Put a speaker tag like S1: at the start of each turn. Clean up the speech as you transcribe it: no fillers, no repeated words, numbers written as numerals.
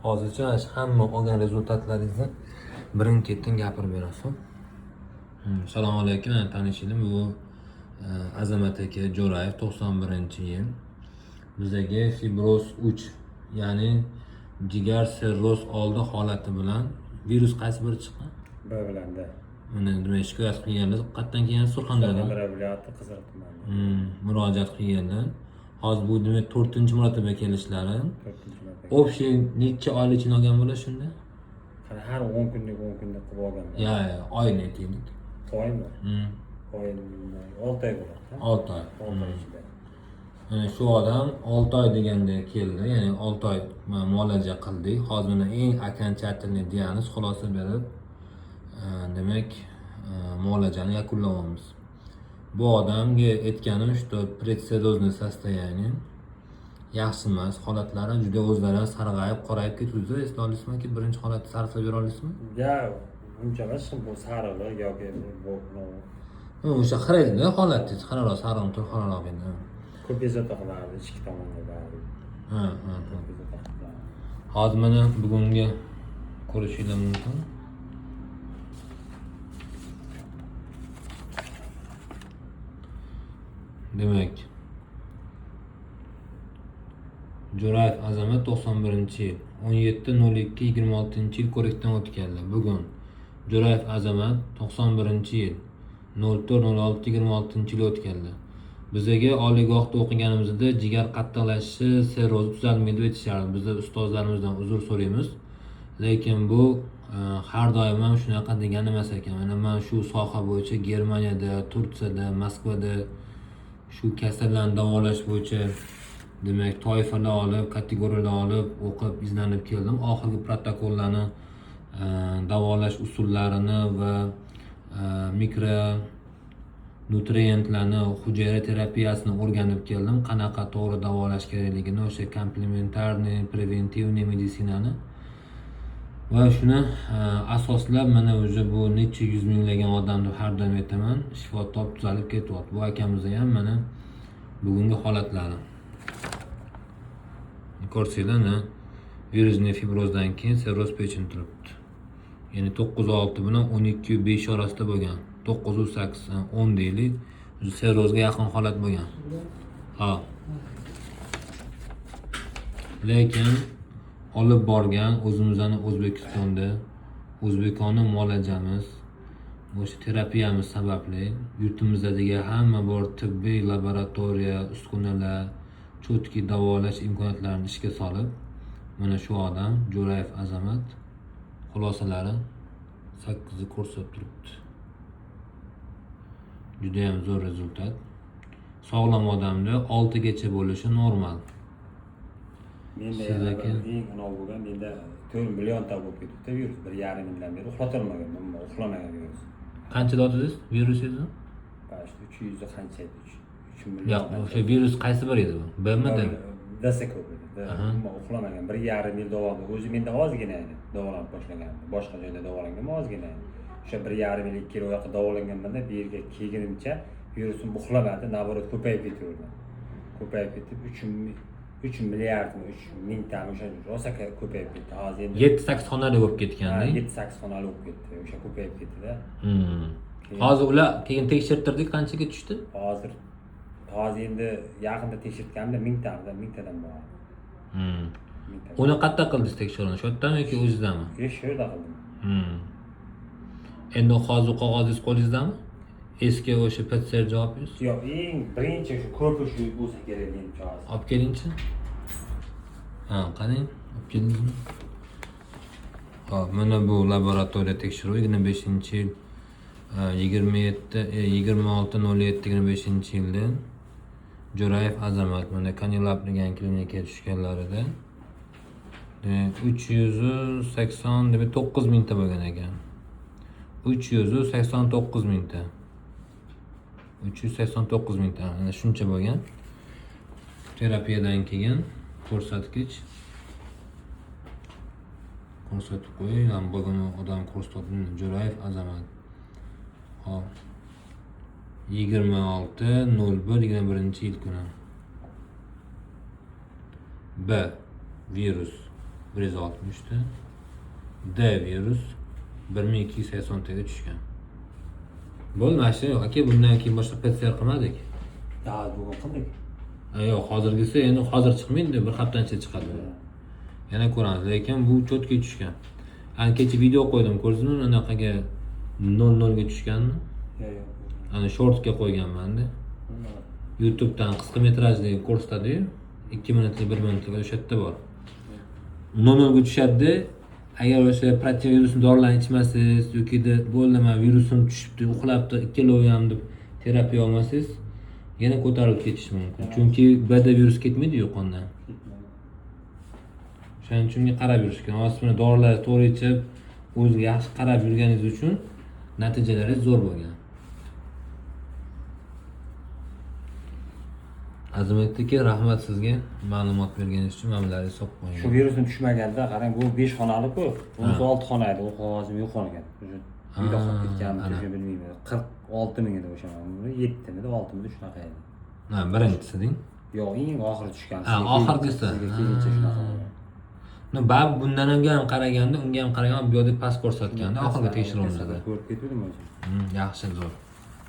S1: hozircha hamma olgan rezultatlaringizni birin-ketin gapirib berasiz. Assalomu alaykum, meni tanishinglar. Bu Azamat aka Jo'rayev 91-yil. Bizaga fibroz 3, ya'ni jigar sirroz oldi holati bilan virus qaysi biri chiqqan?
S2: B bilanda.
S1: Mana demak shikoyat qilganlar, qayerdan kelgan? Surxondaryodan.
S2: Surxondaryo viloyati Qizil tumani.
S1: Murojaat qilganlar. Hozir bu demak 4-marotaba kelishlari.
S2: 4-marotaba.
S1: Общий necha oylik için olgan bo'ladi shunda?
S2: Har 10 kunlik qilib olgan.
S1: Ya, oyni aytaylik.
S2: Oymi? Oy 6 oy bo'ladi.
S1: 6 oy.
S2: 6 oy ichida.
S1: Mana shu odam 6 oy deganda keldi, ya'ni 6 oy muolaja qildik. Hozir mana eng окончательный diagnoz xulosa berib, demak, muolajani yakunlayapmiz. Bu odamga aytganim shu predsedozniy состояние yaxshi emas, holatlari juda o'zlari sarg'ayib, qorayib ketdi. Esla olasizmi-ki, birinchi holatni sarflab bera olasizmi?
S2: Ya, uncha emas, bu sariq yoki bu
S1: o'sha qaraydi holatingiz, qanaroq sariq tur, qanaroq endi.
S2: Ko'p bezovta qilardi, ichki tomonga bari.
S1: Ha. Hozir mana bugungi ko'rishingiz mumkin. Demak, Jo'rayev Azamat 91-yil, 17.02.26-yil ko'rikdan o'tganlar. Bugun Jo'rayev Azamat 91-yil, 04.06.26-yil o'tganlar. Bizaga oliygohda o'qiganimizda jigar qattiqlashishi, sirroz tuzalmaydi deb aytishardi. Biz ustozlarimizdan uzr so'raymiz. Lekin bu har doim ham shunaqa degani emas ekan. Mana men shu soha bo'yicha Germaniyada, Turkiyada, Moskvada shu kasallarni davolash bo'yicha demak toifalar olib, kategoriyalar olib, o'qib, izlanib keldim. Oxirgi protokollarni, davolash usullarini va mikro nutrientlarni, hujayra terapiyasini o'rganib keldim. Qanaqa to'g'ri davolash kerakligini, o'sha komplementarniy, preventivniy meditsinani va shuni asoslab mana o'zi bu necha yuz minglagan odamni har doim aytaman, shifo top tuzalib ketyapti. Bu akamizda ham mana bugungi holatlari. Ko'rsanglar, virusli fibrozdan keyin sirroz pechin turibdi. Ya'ni 9.6 bilan 12.5 orasida bo'lgan. 9.8, 10 deylik, sirrozga yaqin holat bo'lgan. Ha. Lekin olib borgan o'zimizning O'zbekistonda O'zbekona muolajamiz, o'sha terapiyamiz sababli yurtimizdagi hamma bor tibbiy laboratoriya, uskunalar, cho'tki davolash imkoniyatlarini ishga solib, mana shu odam Jo'rayev Azamat xulosalari 8 ni ko'rsatib turibdi. Juda ham zo'r rezultat. Sog'lom odamda 6 gacha bo'lishi normal.
S2: Menda eng anav bo'lgan, menda 4 million ta bo'lib ketibdi virus. 1,5 yildan beri uxlatolmagan, uxlamagan virus.
S1: Qancha dodingiz virusingizni?
S2: 300 qancha edi? 3 million.
S1: Yo'q, o'sha virus qaysi bir edi bu? B-mi?
S2: Dasa ko'p edi. Uxlamagan 1,5 yil davomida o'zi menda ozgina edi, davolanib boshlagan. Boshqa joyda davolangan ozgina edi. O'sha 1,5 yil 2 yil oyoqqa davolanganmanda bu yerga kelgunimcha virusim uxlamadi, navorot ko'payib ketaverdi. Ko'payib ketib 3 milliard 3 mingta o'sha rosa ko'payib ketdi. Hozir endi
S1: 7-8 xonali bo'lib ketganda.
S2: 7-8 xonali bo'lib ketdi. O'sha ko'payib ketdi-da.
S1: Hozir ular keyin tekshirtirdik, qanchaga tushdi?
S2: Hozir endi yaqinda tekshirtganimda 1000tadan bor.
S1: Uni qayerda qildingiz tekshiruvni? Shu yerdami yoki o'zizdami?
S2: Shu yerda qildim.
S1: Endi hozir qog'ozingiz qo'lingizdami? Eski o'sha PCR javobingiz?
S2: Yo'q, eng birinchi shu ko'pi shu bo'lsa kerak menimcha hozir.
S1: Olib keling-chi. Ha, qarang, olib keldingizmi? Hop, mana bu laboratoriya tekshiruvi 25-yil 26.07.25-yilda Jo'rayev Azamat mana Kanilab degan klinikaga tushganlarida 389 mingta bo'lgan ekan. 389 mingta. 389 mingta. Ana shuncha bo'lgan. Terapiyadan keyin ko'rsatkich ko'rsatib qo'ying, ham bo'lgan odam ko'rsatdi Jo'rayev Azamat. Hop. 26.01.21 kuni. B. Virus. 160 ta. D virus 1280 taga tushgan. Bo'lmashdi yo'q aka, bundan keyin boshqa PCR qilmadik.
S2: Ya bugun qildik.
S1: Yo'q, hozirgisi endi hozir chiqmaydi, bir haftadan ichida chiqadi. Yana ko'ramiz, lekin bu cho'tga tushgan. Ana kecha video qo'ydim, ko'rdingizmi? Anaqaga 00 ga tushganmi?
S2: Yo'q.
S1: Ana shortga qo'yganman-da. YouTube'dan qisqa metrajli ko'rsatadi-yu. 2 minutlik, 1 minutlik o'sha yerda bor. 00 ga tushadi. Agar o'sha protivirusni dorilarni ichmasangiz yoki bo'ldi, men virusim tushibdi, uxlabdi, ikkalov ham deb terapiya olmasangiz, yana ko'tarilib ketishi mumkin. Chunki bada virus ketmaydi-yu qondan. Shuning uchun qarab yurish kerak. Hozir buni dorilarni to'g'ri ichib, o'ziga yaxshi qarab yurganingiz uchun natijalaringiz zo'r bo'lgan. Azimat aka, rahmat sizga ma'lumot berganingiz uchun. Ma'lumotlarni hisob qo'ying.
S2: Shu virusni tushmaganda qarang, bu 5 xonali-ku, bunisi 6 xona edi, u qog'ozim yo'qolgan. Uyda qolib ketganmi, shuni bilmayman. 46 ming edi o'sha. 7 midi, 6 midi shunaqa edi.
S1: Ha, birinchisi deng.
S2: Yo'q, eng oxiri tushgan.
S1: Oxirgisi.
S2: Keyincha shunaqa bo'lgan.
S1: Bab bundan ham qaraganda, unga ham qaragan, bu yerda pasport ko'rsatganda oxirgi tekshiruvimizda.
S2: Ko'rib ketdingmi o'zi?
S1: Yaxshi, zo'r.